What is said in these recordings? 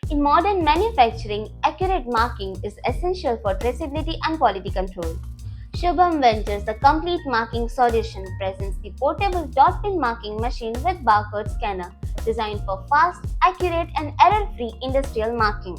In modern manufacturing, accurate marking is essential for traceability and quality control. Shubham Ventures, the complete marking solution, presents the portable dot pin marking machine with barcode scanner, designed for fast, accurate, and error-free industrial marking.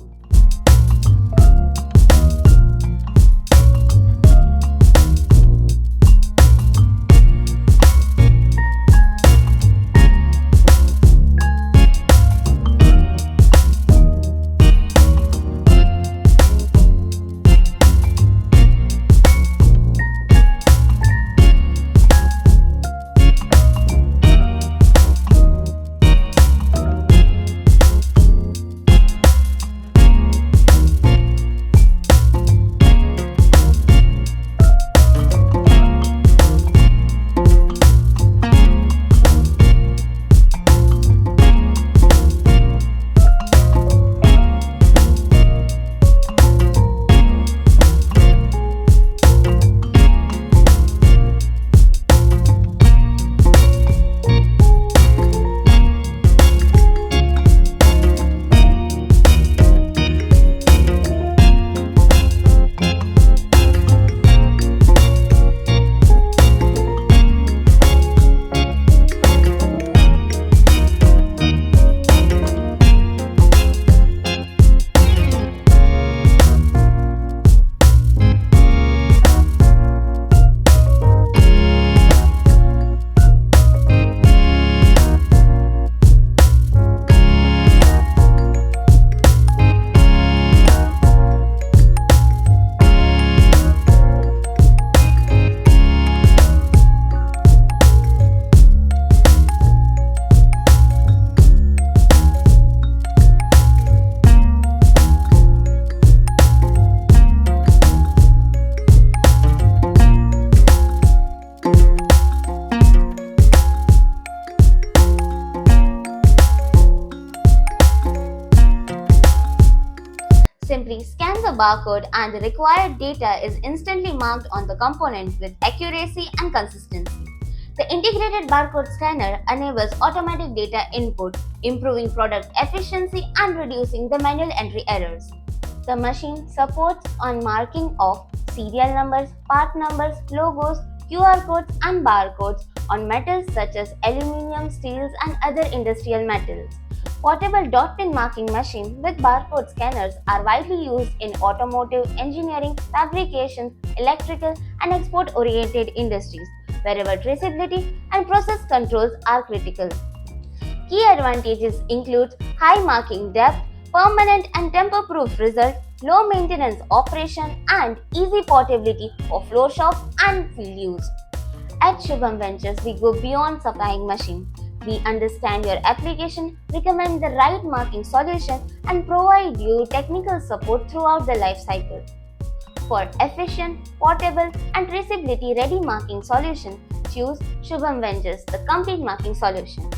Simply scan the barcode and the required data is instantly marked on the component with accuracy and consistency. The integrated barcode scanner enables automatic data input, improving product efficiency and reducing the manual entry errors. The machine supports on marking of serial numbers, part numbers, logos, QR codes and barcodes on metals such as aluminum, steels and other industrial metals. Portable dot pin marking machines with barcode scanners are widely used in automotive, engineering, fabrication, electrical, and export oriented industries, wherever traceability and process controls are critical. Key advantages include high marking depth, permanent and temper proof result, low maintenance operation, and easy portability for floor shop and field use. At Shubham Ventures, we go beyond supplying machine. We understand your application, recommend the right marking solution, and provide you technical support throughout the life cycle. For efficient, portable, and traceability ready marking solution, choose Shubham Ventures, the complete marking solution.